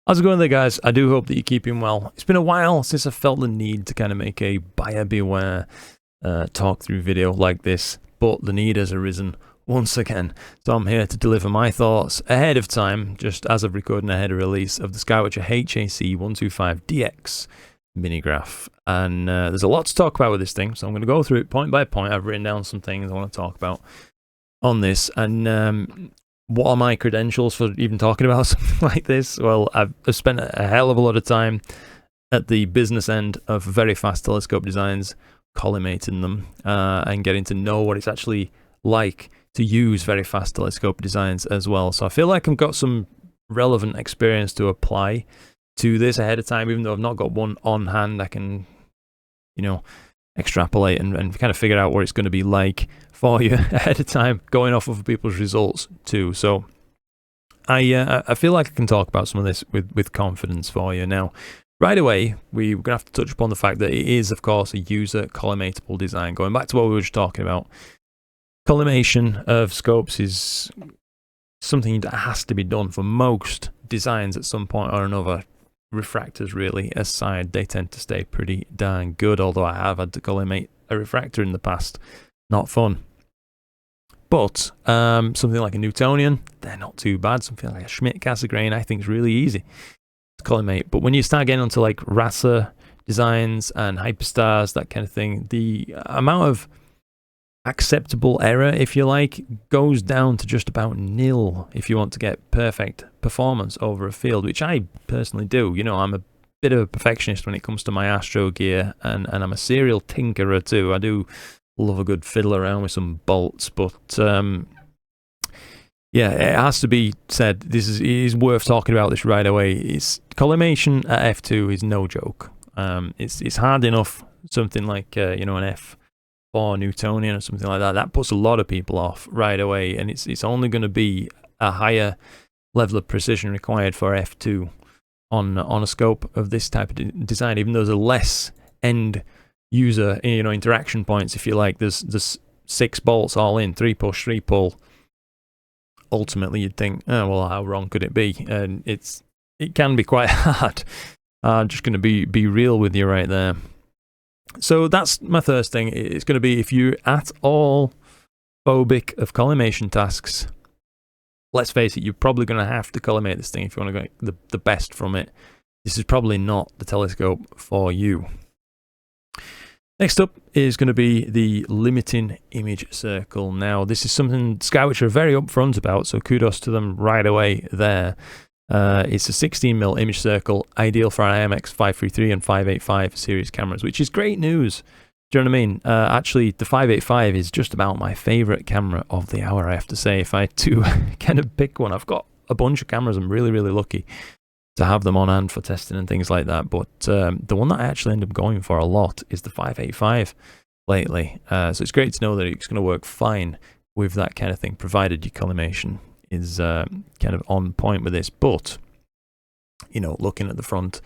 How's it going there, guys? I do hope that you're keeping well. It's been a while since I felt the need to kind of make a buyer beware talk through video like this, but the need has arisen once again. So I'm here to deliver my thoughts ahead of time, just as of recording ahead of release of the SkyWatcher HAC125DX minigraph. And there's a lot to talk about with this thing, so I'm going to go through it point by point. I've written down some things I want to talk about on this, and what are my credentials for even talking about something like this? Well, I've spent a hell of a lot of time at the business end of very fast telescope designs, collimating them, and getting to know what it's actually like to use very fast telescope designs as well. So I feel like I've got some relevant experience to apply to this ahead of time, even though I've not got one on hand. I can, extrapolate and kind of figure out what it's going to be like for you ahead of time, going off of people's results too. So I feel like I can talk about some of this with confidence for you. Now, right away, we're going to have to touch upon the fact that it is, of course, a user collimatable design. Going back to what we were just talking about, collimation of scopes is something that has to be done for most designs at some point or another. Refractors really aside, they tend to stay pretty darn good, although I have had to collimate a refractor in the past. Not fun. But something like a Newtonian, they're not too bad. Something like a Schmidt Cassegrain, I think is really easy to collimate. But when you start getting onto like RASA designs and Hyperstars, that kind of thing, the amount of acceptable error, if you like, goes down to just about nil if you want to get perfect performance over a field, which I personally do. I'm a bit of a perfectionist when it comes to my astro gear, and I'm a serial tinkerer too. I do love a good fiddle around with some bolts, but yeah, it has to be said, it is worth talking about this right away. It's collimation at f2 is no joke. It's hard enough, something like an f4 Newtonian or something like that. That puts a lot of people off right away, and it's only going to be a higher level of precision required for f2 on a scope of this type of design. Even though there's a less end user interaction points, if you like, there's 6 bolts all in, 3 push, 3 pull. Ultimately, you'd think, oh well, how wrong could it be? And it can be quite hard. I'm just going to be real with you right there. So that's my first thing. It's going to be, if you're at all phobic of collimation tasks, let's face it, you're probably going to have to collimate this thing if you want to get the best from it. This is probably not the telescope for you. Next up is going to be the limiting image circle. Now, this is something SkyWatcher are very upfront about, so kudos to them right away there. It's a 16mm image circle, ideal for IMX 533 and 585 series cameras, which is great news. Do you know what I mean? Actually, the 585 is just about my favorite camera of the hour, I have to say. If I had to kind of pick one, I've got a bunch of cameras. I'm really, really lucky to have them on hand for testing and things like that. But the one that I actually end up going for a lot is the 585 lately. So it's great to know that it's going to work fine with that kind of thing, provided your collimation is kind of on point with this. But looking at the front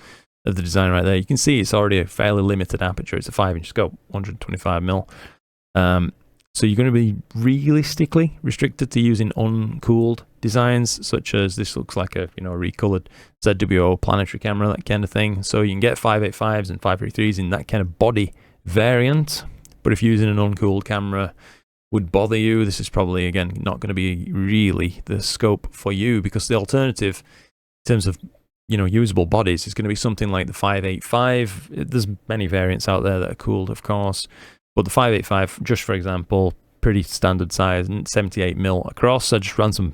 of the design right there, you can see it's already a fairly limited aperture. It's a 5-inch scope, 125mm. So you're going to be realistically restricted to using uncooled designs, such as this looks like a recolored ZWO planetary camera, that kind of thing. So you can get 585s and 533s in that kind of body variant. But if using an uncooled camera would bother you, this is probably, again, not going to be really the scope for you, because the alternative in terms of usable bodies is going to be something like the 585. There's many variants out there that are cooled, of course, but the 585, just for example, pretty standard size, and 78mm across. I just ran some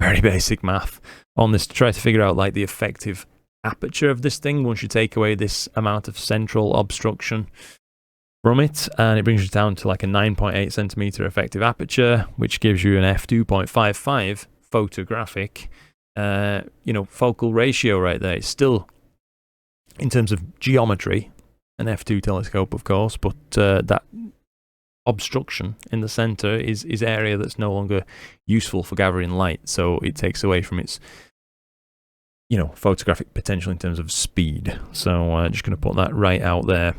very basic math on this to try to figure out like the effective aperture of this thing once you take away this amount of central obstruction from it, and it brings you down to like a 9.8 centimeter effective aperture, which gives you an f2.55 photographic focal ratio right there. It's still, in terms of geometry, an f2 telescope, of course, but that obstruction in the center is area that's no longer useful for gathering light, so it takes away from its photographic potential in terms of speed. So just going to put that right out there.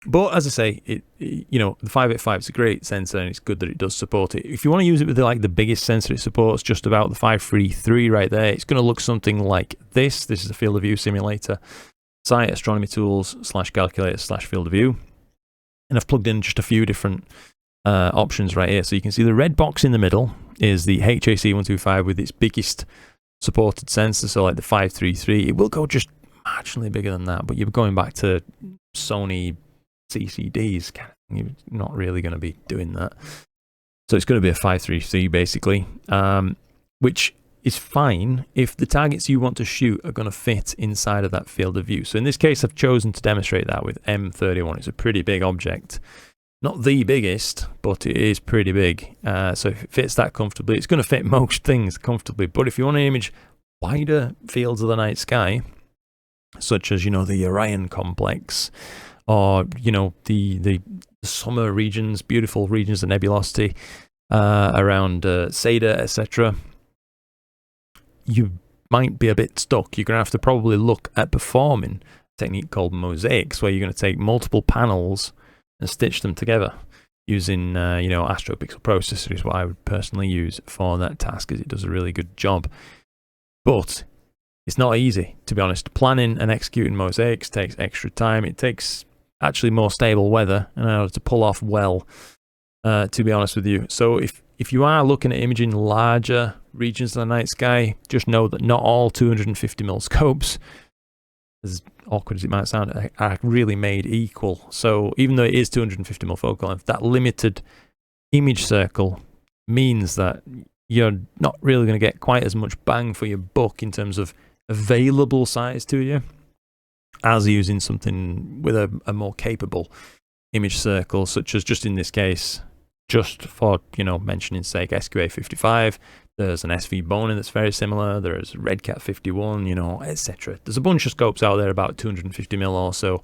But as I say, you know, the 585 is a great sensor, and it's good that it does support it. If you want to use it with like the biggest sensor it supports, just about the 533 right there, it's going to look something like this. This is a field of view simulator site, astronomy tools / calculator / field of view, and I've plugged in just a few different options right here. So you can see the red box in the middle is the HAC125 with its biggest supported sensor, so like the 533. It will go just marginally bigger than that, but you're going back to Sony CCDs, you're not really going to be doing that. So it's going to be a 533 basically, which is fine if the targets you want to shoot are going to fit inside of that field of view. So in this case, I've chosen to demonstrate that with M31. It's a pretty big object. Not the biggest, but it is pretty big. So if it fits that comfortably, it's going to fit most things comfortably. But if you want to image wider fields of the night sky, such as, you know, the Orion complex, or, you know, the summer regions, beautiful regions of nebulosity around Seestar, etc., you might be a bit stuck. You're going to have to probably look at performing a technique called mosaics, where you're going to take multiple panels and stitch them together using, you know, astropixel processor is what I would personally use for that task, as it does a really good job. But it's not easy, to be honest. Planning and executing mosaics takes extra time. It takes actually more stable weather in order to pull off well, to be honest with you. So if you are looking at imaging larger regions of the night sky, just know that not all 250mm scopes, as awkward as it might sound, are really made equal. So even though it is 250mm focal length, that limited image circle means that you're not really going to get quite as much bang for your buck in terms of available size to you as using something with a more capable image circle, such as, just in this case, just for, you know, mentioning sake, SQA55. There's an SV Bonin that's very similar. There's Redcat 51, you know, etc. There's a bunch of scopes out there about 250mm or so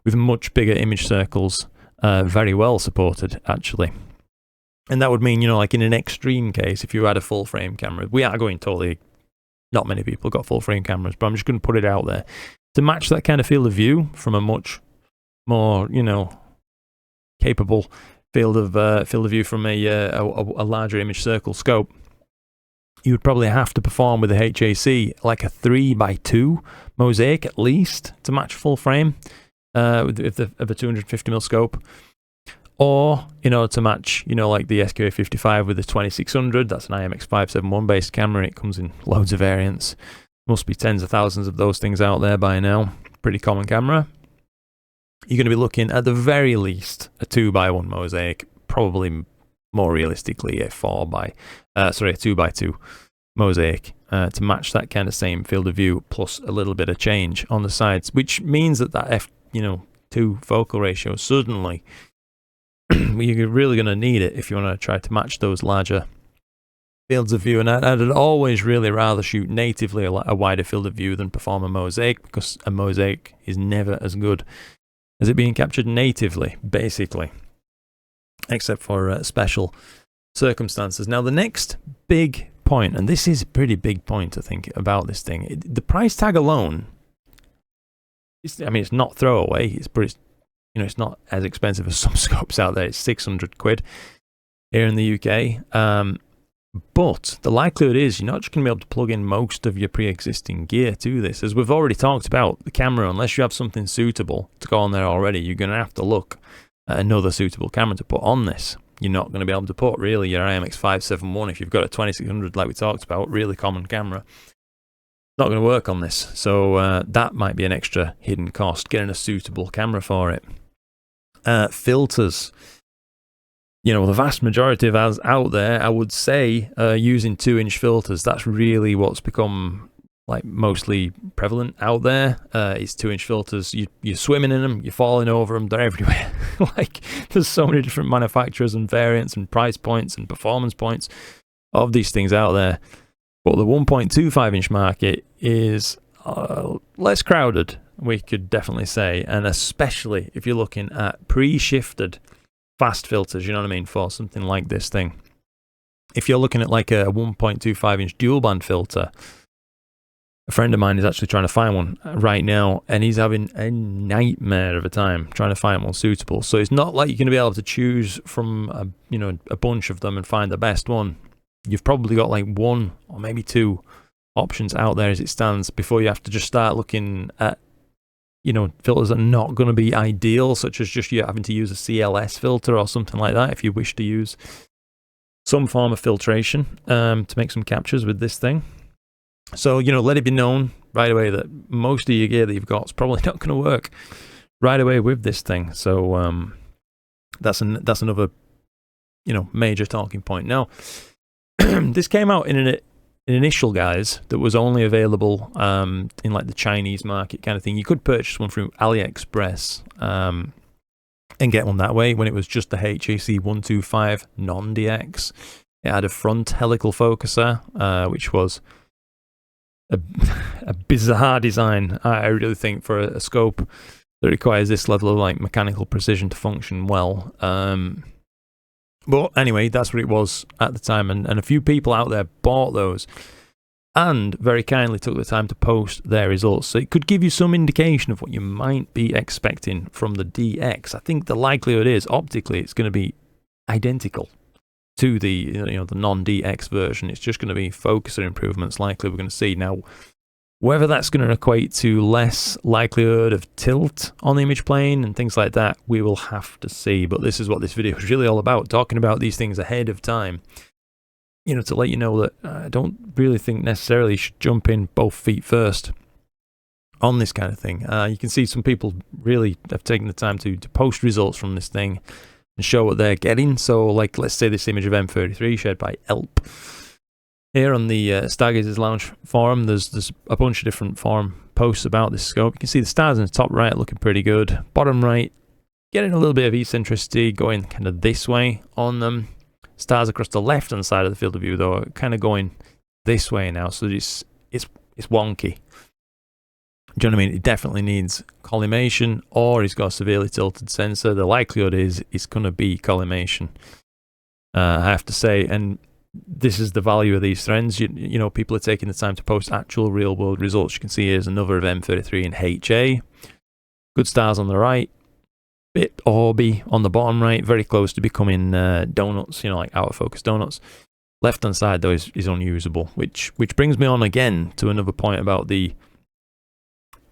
with much bigger image circles, very well supported actually. And that would mean, you know, like in an extreme case, if you had a full frame camera, we are going totally, not many people got full frame cameras, but I'm just going to put it out there to match that kind of field of view from a much more, you know, capable field of view from a larger image circle scope. You would probably have to perform with a HAC like a 3x2 mosaic at least to match full frame of a 250mm scope, or in order to match, you know, like the SQA55 with the 2600. That's an IMX571 based camera. It comes in loads of variants. Must be tens of thousands of those things out there by now. Pretty common camera. You're going to be looking at the very least a 2x1 mosaic, probably more realistically a 2x2 mosaic to match that kind of same field of view, plus a little bit of change on the sides, which means that f2 focal ratio suddenly you're really going to need it if you want to try to match those larger fields of view. And I'd always really rather shoot natively a wider field of view than perform a mosaic, because a mosaic is never as good as it being captured natively, basically, except for special circumstances. Now, the next big point, and this is a pretty big point, I think, about this thing, the price tag alone, it's not throwaway, but it's not as expensive as some scopes out there. It's 600 quid here in the UK. But the likelihood is you're not just going to be able to plug in most of your pre-existing gear to this. As we've already talked about, the camera, unless you have something suitable to go on there already, you're going to have to look at another suitable camera to put on this. You're not going to be able to put really your IMX571 if you've got a 2600 like we talked about, really common camera. Not going to work on this. So that might be an extra hidden cost, getting a suitable camera for it. Filters. You know, the vast majority of us out there, I would say, using 2-inch filters. That's really what's become like mostly prevalent out there. It's 2-inch filters. You're swimming in them, you're falling over them, they're everywhere. Like, there's so many different manufacturers and variants and price points and performance points of these things out there. But the 1.25-inch market is less crowded, we could definitely say, and especially if you're looking at pre-shifted fast filters, you know what I mean, for something like this thing. If you're looking at like a 1.25-inch dual band filter, A friend of mine is actually trying to find one right now, and he's having a nightmare of a time trying to find one suitable. So it's not like you're going to be able to choose from a bunch of them and find the best one. You've probably got like one or maybe two options out there as it stands before you have to just start looking at filters that are not going to be ideal, such as just you having to use a CLS filter or something like that if you wish to use some form of filtration to make some captures with this thing. So, let it be known right away that most of your gear that you've got is probably not going to work right away with this thing. So that's another, major talking point. Now, this came out in an initial guise that was only available in like the Chinese market kind of thing. You could purchase one through AliExpress and get one that way when it was just the HAC125 non-DX. It had a front helical focuser, which was a bizarre design, I really think, for a scope that requires this level of like mechanical precision to function well. But anyway, that's what it was at the time, and a few people out there bought those and very kindly took the time to post their results. So it could give you some indication of what you might be expecting from the DX. I think the likelihood is optically it's going to be identical to the the non-DX version. It's just going to be focuser improvements likely we're going to see. Now, whether that's going to equate to less likelihood of tilt on the image plane and things like that, we will have to see. But this is what this video is really all about, talking about these things ahead of time. To let you know that I don't really think necessarily you should jump in both feet first on this kind of thing. You can see some people really have taken the time to post results from this thing and show what they're getting. So, like, let's say this image of M33 shared by Elp. Here on the Stargazers Lounge forum, there's a bunch of different forum posts about this scope. You can see the stars in the top right looking pretty good. Bottom right, getting a little bit of eccentricity going kind of this way on them. Stars across the left-hand side of the field of view, though, are kind of going this way now. So it's wonky. Do you know what I mean? It definitely needs collimation, or he's got a severely tilted sensor. The likelihood is it's going to be collimation, I have to say. And this is the value of these trends. People are taking the time to post actual real-world results. You can see here's another of M33 in HA. Good stars on the right. Bit orby on the bottom right. Very close to becoming donuts, like out-of-focus donuts. Left-hand side, though, is unusable, which brings me on again to another point about the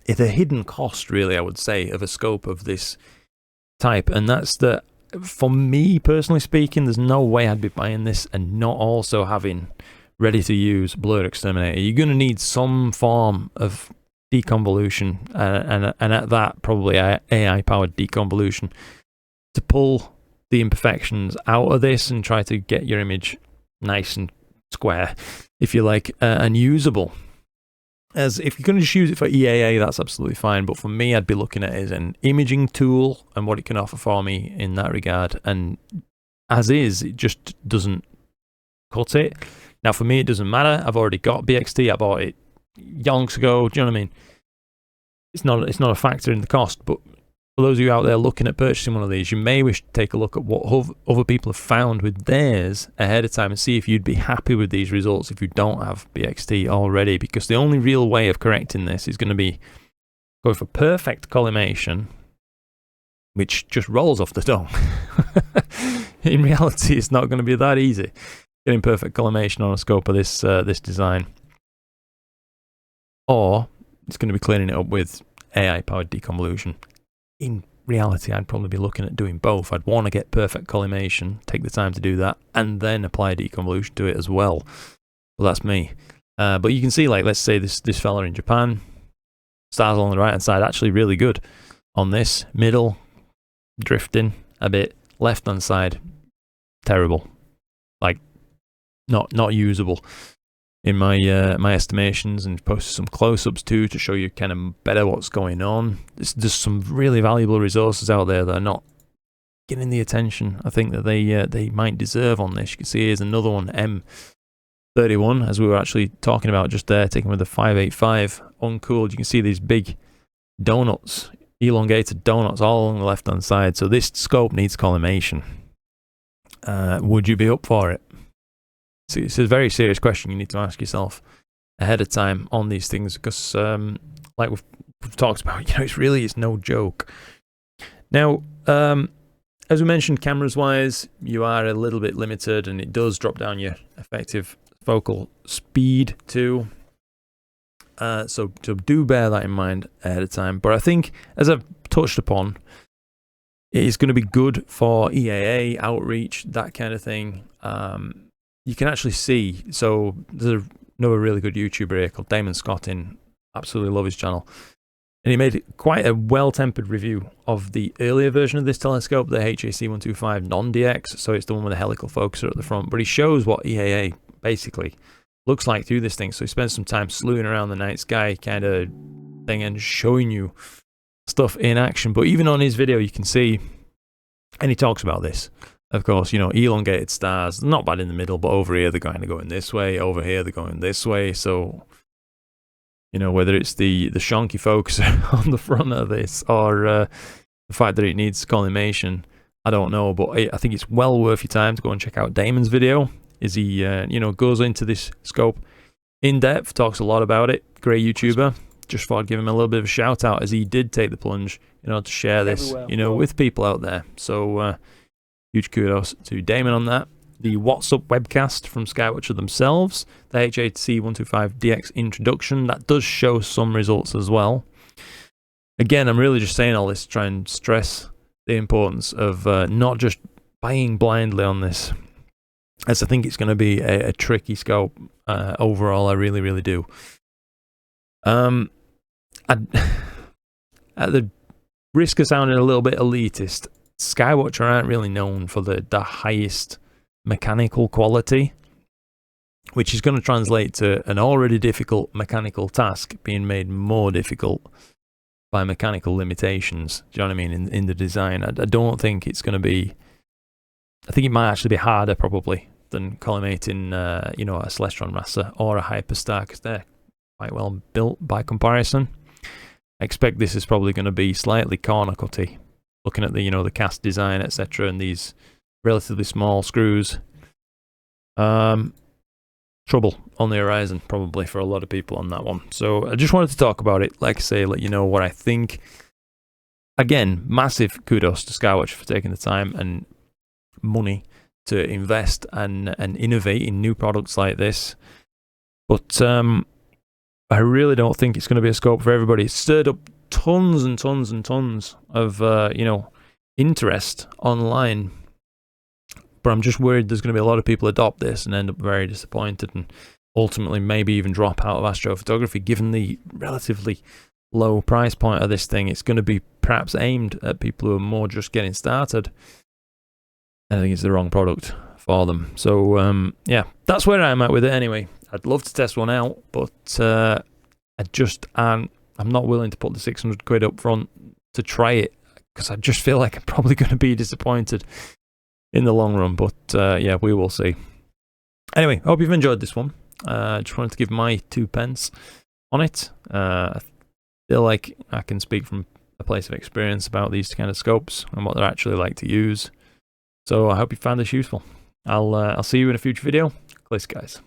hidden cost, really, I would say, of a scope of this type. And that's that, for me, personally speaking, there's no way I'd be buying this and not also having ready-to-use BlurXTerminator. You're going to need some form of deconvolution, and at that, probably AI-powered deconvolution, to pull the imperfections out of this and try to get your image nice and square, if you like, and usable. As if you're going to just use it for EAA, that's absolutely fine. But for me, I'd be looking at it as an imaging tool and what it can offer for me in that regard. And as is, it just doesn't cut it. Now, for me, it doesn't matter. I've already got BXT. I bought it yonks ago. Do you know what I mean? It's not a factor in the cost. But for those of you out there looking at purchasing one of these, you may wish to take a look at what other people have found with theirs ahead of time and see if you'd be happy with these results if you don't have BXT already, because the only real way of correcting this is going to be going for perfect collimation, which just rolls off the tongue. In reality, it's not going to be that easy getting perfect collimation on a scope of this design, or it's going to be cleaning it up with AI-powered deconvolution. In reality, I'd probably be looking at doing both. I'd want to get perfect collimation, take the time to do that, and then apply deconvolution to it as well. Well, that's me. But you can see, like, let's say this fella in Japan, stars on the right-hand side, actually really good on this. Middle, drifting a bit. Left-hand side, terrible. Like, not usable in my estimations, and posted some close-ups too to show you kind of better what's going on. There's some really valuable resources out there that are not getting the attention I think that they might deserve on this. You can see here's another one, M31, as we were actually talking about just there, taken with the 585 uncooled. You can see these big donuts, elongated donuts all along the left-hand side. So this scope needs collimation. Would you be up for it? It's a very serious question you need to ask yourself ahead of time on these things, because like we've talked about, it's no joke. Now, as we mentioned, cameras wise, you are a little bit limited, and it does drop down your effective focal speed too. So do bear that in mind ahead of time. But I think, as I've touched upon, it is going to be good for EAA, outreach, that kind of thing. You can actually see, so there's another really good YouTuber here called Damon Scottin. Absolutely love his channel. And he made quite a well-tempered review of the earlier version of this telescope, the HAC125 non-DX. So it's the one with a helical focuser at the front. But he shows what EAA basically looks like through this thing. So he spends some time slewing around the night sky kind of thing and showing you stuff in action. But even on his video, you can see, and he talks about this, of course, elongated stars, not bad in the middle, but over here they're kind of going this way, over here they're going this way. So, whether it's the shonky focuser on the front of this, or the fact that it needs collimation, I don't know. But I think it's well worth your time to go and check out Damon's video. As he, goes into this scope in depth, talks a lot about it. Great YouTuber. Just thought I'd give him a little bit of a shout out, as he did take the plunge, to share this, with people out there. So huge kudos to Damon on that. The What's Up webcast from Skywatcher themselves, the HAC125DX introduction, that does show some results as well. Again, I'm really just saying all this to try and stress the importance of not just buying blindly on this, as I think it's going to be a tricky scope overall. I really, really do. At the risk of sounding a little bit elitist, Skywatcher aren't really known for the highest mechanical quality, which is going to translate to an already difficult mechanical task being made more difficult by mechanical limitations. Do you know what I mean? In the design, I don't think it's going to be. I think it might actually be harder probably than collimating, a Celestron RASA or a Hyperstar, because they're quite well built by comparison. I expect this is probably going to be slightly corner cutty, looking at the the cast design, etc., and these relatively small screws. Trouble on the horizon probably for a lot of people on that one. So I just wanted to talk about it, like I say, let you know what I think. Again, massive kudos to Skywatcher for taking the time and money to invest and innovate in new products like this. But I really don't think it's going to be a scope for everybody. It's stirred up tons and tons and tons of interest online, but I'm just worried there's going to be a lot of people adopt this and end up very disappointed, and ultimately maybe even drop out of astrophotography, given the relatively low price point of this thing. It's going to be perhaps aimed at people who are more just getting started. I think it's the wrong product for them. So yeah, that's where I'm at with it anyway. I'd love to test one out, but I'm not willing to put the 600 quid up front to try it, because I just feel like I'm probably going to be disappointed in the long run. But yeah, we will see. Anyway, I hope you've enjoyed this one. Just wanted to give my 2 pence on it. I feel like I can speak from a place of experience about these kind of scopes and what they're actually like to use. So I hope you found this useful. I'll see you in a future video. Cliss, guys.